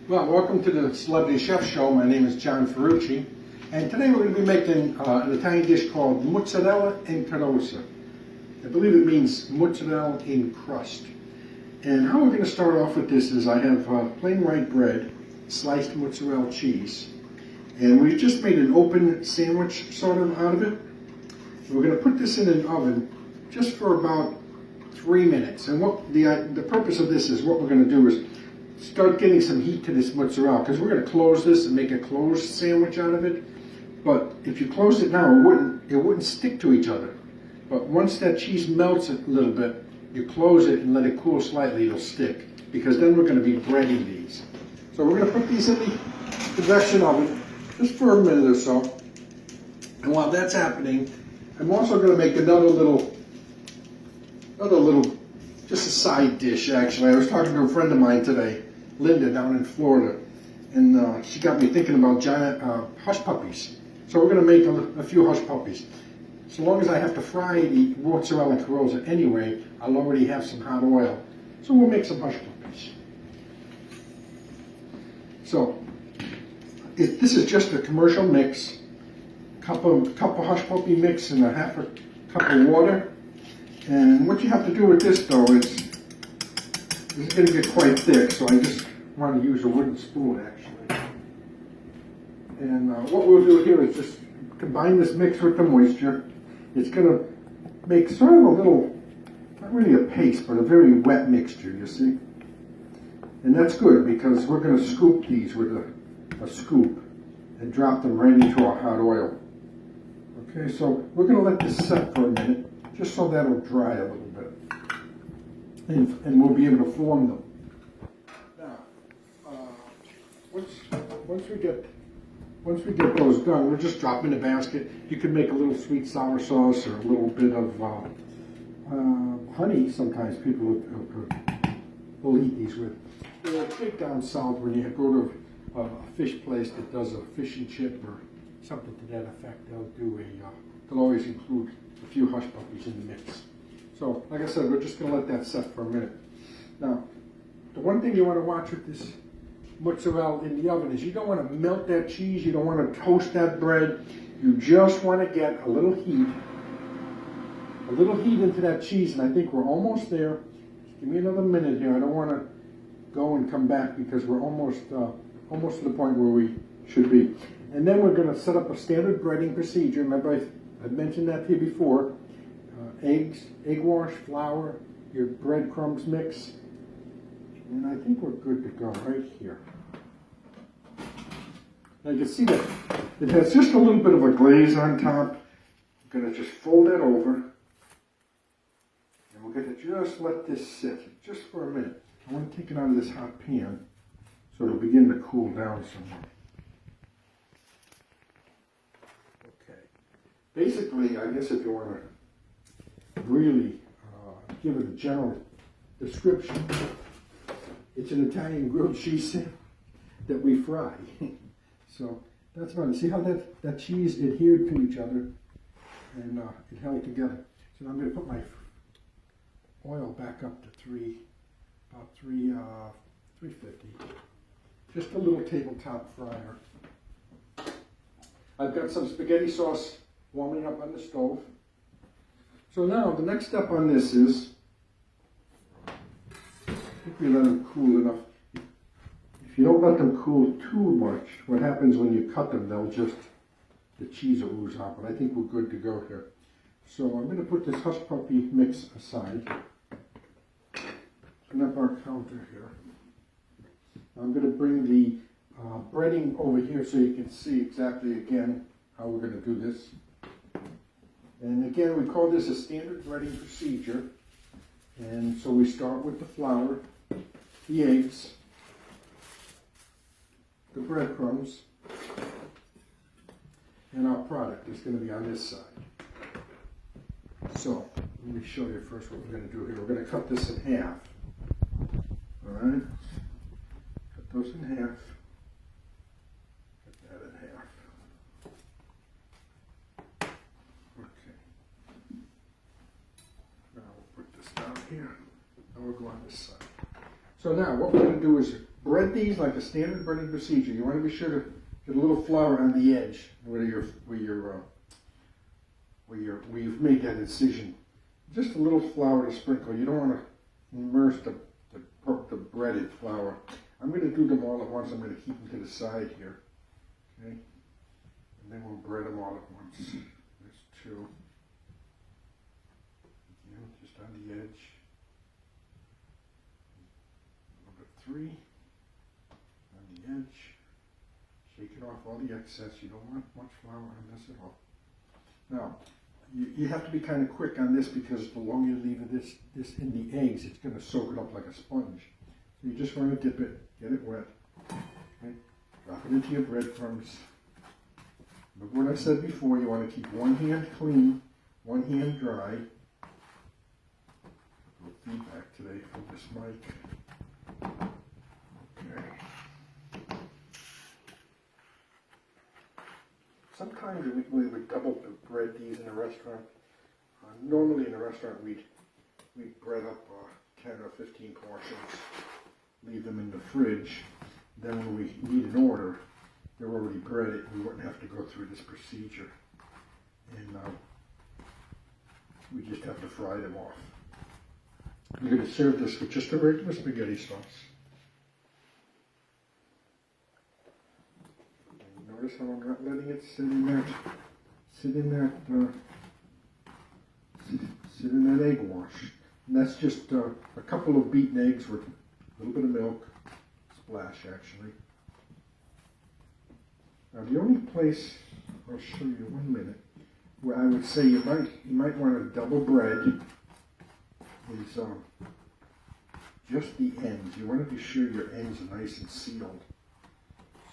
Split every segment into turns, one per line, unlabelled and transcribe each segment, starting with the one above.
Well, welcome to the Celebrity Chef Show. My name is John Ferrucci, and today we're going to be making an Italian dish called Mozzarella and Carrozza. I believe it means mozzarella in crust. And how we're going to start off with this is I have plain white bread, sliced mozzarella cheese, and we've just made an open sandwich sort of out of it. And we're going to put this in an oven just for about 3 minutes. And what the purpose of this is, what we're going to do is start getting some heat to this mozzarella, because we're going to close this and make a closed sandwich out of it. But if you closed it now, it wouldn't stick to each other. But once that cheese melts a little bit, you close it and let it cool slightly, it'll stick. Because then we're going to be breading these. So we're going to put these in the convection oven just for a minute or so. And while that's happening, I'm also going to make another little, just a side dish actually. I was talking to a friend of mine today, Linda, down in Florida, and she got me thinking about giant hush puppies. So we're going to make a few hush puppies. So long as I have to fry the mozzarella and Carrozza anyway, I'll already have some hot oil. So we'll make some hush puppies. So this is just a commercial mix, cup of hush puppy mix and a half a cup of water. And what you have to do with this though is, it's going to get quite thick, so I just want to use a wooden spoon actually. And what we'll do here is just combine this mix with the moisture. It's going to make sort of a little, not really a paste, but a very wet mixture, you see. And that's good because we're going to scoop these with a scoop and drop them right into our hot oil. Okay, so we're going to let this set for a minute, just so that'll dry a little bit. And we'll be able to form them. Now, once we get those done, we'll just drop in a basket. You can make a little sweet sour sauce or a little bit of honey. Sometimes people will eat these with. Big down south, when you go to a fish place that does a fish and chip or something to that effect, they'll always include a few hush puppies in the mix. So, like I said, we're just going to let that set for a minute. Now, the one thing you want to watch with this mozzarella in the oven is you don't want to melt that cheese, you don't want to toast that bread. You just want to get a little heat into that cheese, and I think we're almost there. Just give me another minute here. I don't want to go and come back because we're almost to the point where we should be. And then we're going to set up a standard breading procedure. Remember, I've mentioned that to you before. Eggs, egg wash, flour, your breadcrumbs mix, and I think we're good to go right here. Now you can see that it has just a little bit of a glaze on top. I'm going to just fold that over, and we're going to just let this sit just for a minute. I want to take it out of this hot pan so it'll begin to cool down somewhat. Okay. Basically, I guess if you want to really give it a general description, it's an Italian grilled cheese that we fry. So that's about it. See how that cheese adhered to each other and it held together. So now I'm going to put my oil back up to 350. Just a little tabletop fryer. I've got some spaghetti sauce warming up on the stove. So now the next step on this is, I think we let them cool enough. If you don't let them cool too much, what happens when you cut them, the cheese will ooze out, but I think we're good to go here. So I'm going to put this hush puppy mix aside. Open up our counter here. I'm going to bring the breading over here so you can see exactly again how we're going to do this. And again, we call this a standard breading procedure. And so we start with the flour, the eggs, the breadcrumbs, and our product is going to be on this side. So let me show you first what we're going to do here. We're going to cut this in half. All right, cut those in half. Cut that in half. Okay. Now we'll put this down here, and we'll go on this side. So now what we're going to do is bread these like a standard breading procedure. You want to be sure to get a little flour on the edge where you've made that incision. Just a little flour to sprinkle. You don't want to immerse the breaded flour. I'm going to do them all at once. I'm going to keep them to the side here. Okay? And then we'll bread them all at once. There's two. Again, just on the edge. Number three. On the edge. Shaking off all the excess. You don't want much flour on this at all. Now, you have to be kind of quick on this because the longer you leave this in the eggs, it's going to soak it up like a sponge. So you just want to dip it, get it wet, okay? Drop it into your breadcrumbs. But what I said before, you want to keep one hand clean, one hand dry. A little feedback today from this mic. Okay. Sometimes we would double bread these in a restaurant. Normally in a restaurant we'd bread up 10 or 15 portions, leave them in the fridge. Then when we need an order, they're already breaded. We wouldn't have to go through this procedure. And we just have to fry them off. We're going to serve this with just a regular spaghetti sauce. Notice how I'm not letting it sit in that egg wash. And that's just a couple of beaten eggs with a little bit of milk, splash actually. Now the only place, I'll show you 1 minute, where I would say you might want to double bread is just the ends. You want to be sure your ends are nice and sealed.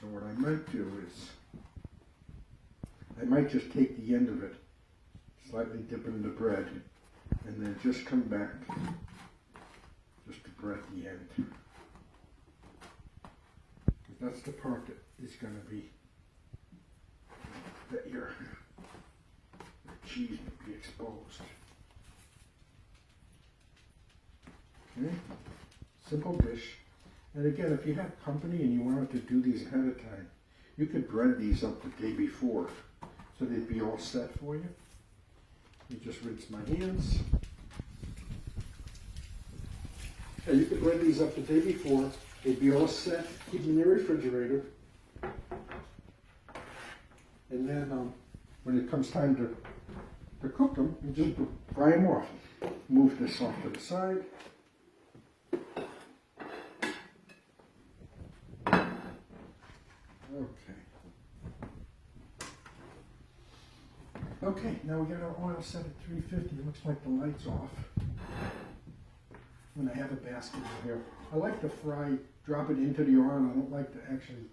So what I might do is, I might just take the end of it, slightly dip it in the bread, and then just come back just to bread the end. Because that's the part that is going to be, that your cheese will be exposed. Okay, simple dish. And again, if you have company and you wanted to do these ahead of time, you could bread these up the day before, so they'd be all set for you. You just rinse my hands. Yeah, you could bread these up the day before, they'd be all set, keep them in your refrigerator. And then when it comes time to cook them, you just fry them off. Move this off to the side. Okay, now we got our oil set at 350. It looks like the light's off. When I have a basket in here, I like to drop it into the oil. I don't like to actually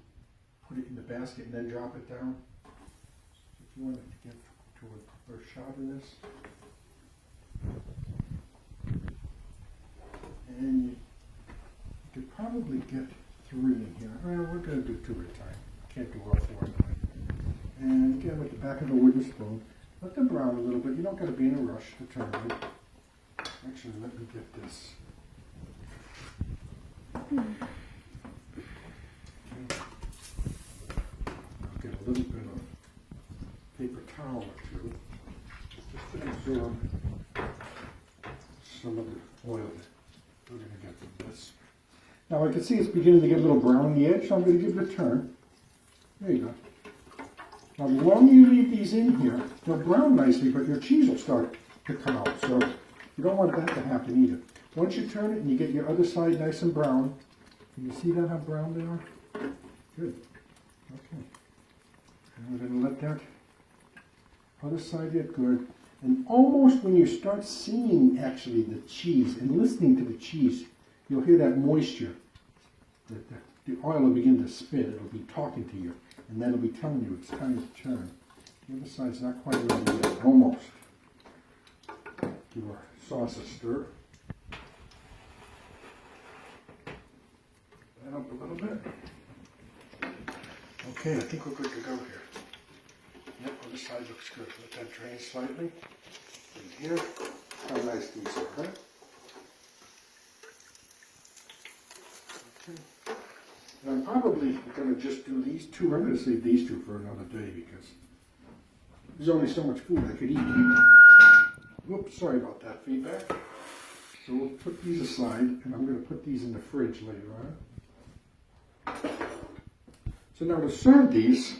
put it in the basket and then drop it down. So if you wanted to get to a first shot of this, and you could probably get 3 in here. Well, we're going to do 2 at a time. Can't do all 4 at a time. And again, with the back of a wooden spoon, let them brown a little bit. You don't got to be in a rush to turn them. Actually, let me get this. Okay. I'll get a little bit of paper towel or 2, just to absorb some of the oil that we're going to get from this. Now I can see it's beginning to get a little brown on the edge, so I'm going to give it a turn. There you go. Now, the longer you leave these in here, they'll brown nicely, but your cheese will start to come out. So you don't want that to happen either. Once you turn it and you get your other side nice and brown, can you see that how brown they are? Good. Okay. And we're going to let that other side get good. And almost when you start seeing actually the cheese and listening to the cheese, you'll hear that moisture. The oil will begin to spit. It'll be talking to you. And that'll be telling you it's time to turn. The other side's not quite ready yet, almost. Give our sauce a stir. That up a little bit. Okay, I think we're good to go here. Yep, other side looks good. Let that drain slightly. In here, how nice these are, huh? Okay. And I'm probably going to just do these two. I'm going to save these two for another day because there's only so much food I could eat. Whoops, sorry about that feedback. So we'll put these aside, and I'm going to put these in the fridge later on. So now to serve these,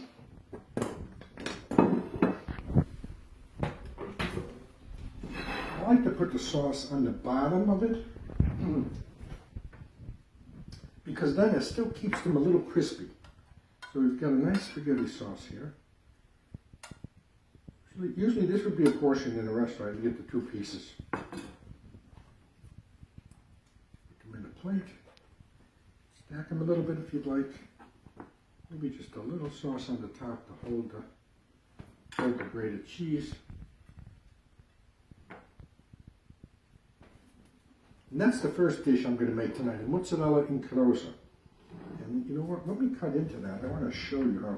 I like to put the sauce on the bottom of it because then it still keeps them a little crispy. So we've got a nice spaghetti sauce here. Usually this would be a portion in a restaurant. You get the 2 pieces. Put them in a plate. Stack them a little bit if you'd like. Maybe just a little sauce on the top to hold the grated cheese. And that's the first dish I'm going to make tonight, mozzarella in Carrozza. And you know what? Let me cut into that. I want to show you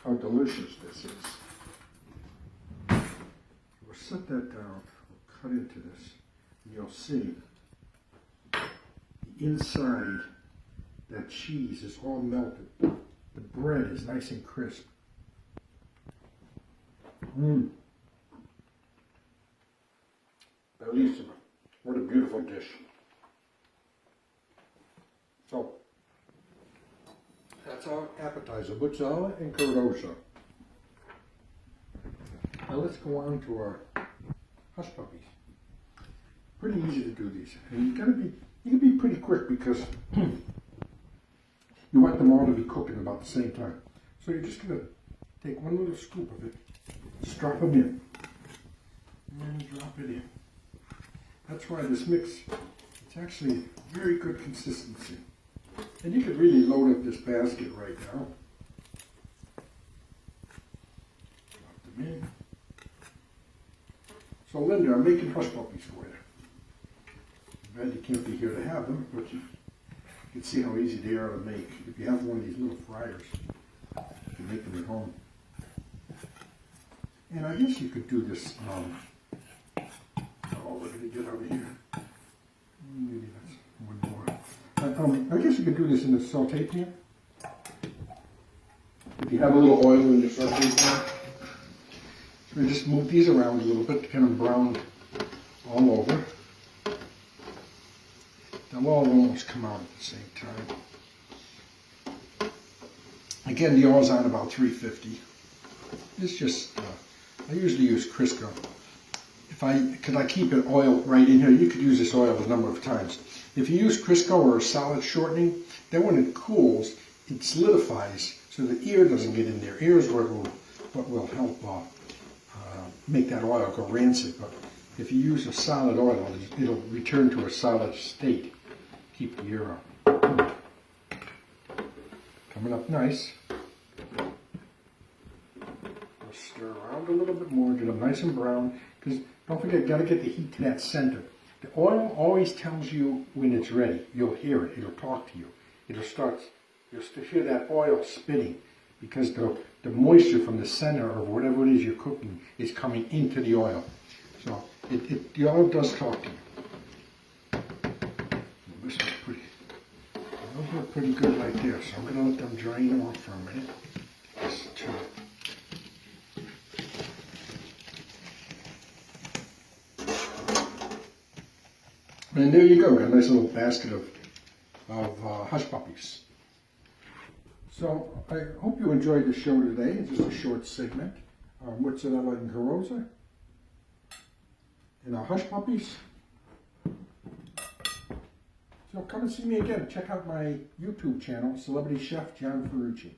how delicious this is. We'll set that down. We'll cut into this. And you'll see the inside, that cheese is all melted. The bread is nice and crisp. Bellissimo. What a beautiful dish. So, that's our appetizer, mozzarella and Carrozza. Now let's go on to our hush puppies. Pretty easy to do these. And you can be pretty quick because you want them all to be cooking about the same time. So you're just going to take one little scoop of it, just drop them in, and drop it in. That's why this mix, it's actually very good consistency. And you could really load up this basket right now. Drop them in. So Linda, I'm making hush puppies for you. I bet you can't be here to have them, but you can see how easy they are to make. If you have one of these little fryers, you can make them at home. And I guess you could do this, what did I get over here? Maybe that's one more. I guess you could do this in the saute pan. If you have a little oil in your saute pan, so just move these around a little bit to kind of brown all over. They'll all almost come out at the same time. Again, the oil's on about 350. It's just, I usually use Crisco. Because I keep it oil right in here, you could use this oil a number of times. If you use Crisco or a solid shortening, then when it cools, it solidifies so the air doesn't get in there. Air is what will help make that oil go rancid. But if you use a solid oil, it'll return to a solid state. Keep the air up. Coming up nice. We'll stir around a little bit more, get them nice and brown. Because don't forget, you got to get the heat to that center. The oil always tells you when it's ready. You'll hear it. It'll talk to you. You'll hear that oil spitting because the moisture from the center of whatever it is you're cooking is coming into the oil. So the oil does talk to you. This is those look pretty good right there. So I'm going to let them drain off for a minute. Just turn it. And there you go, got a nice little basket of hush puppies. So I hope you enjoyed the show today. It's just a short segment. Mozzarella and Carrozza. And our hush puppies. So come and see me again. Check out my YouTube channel, Celebrity Chef John Ferrucci.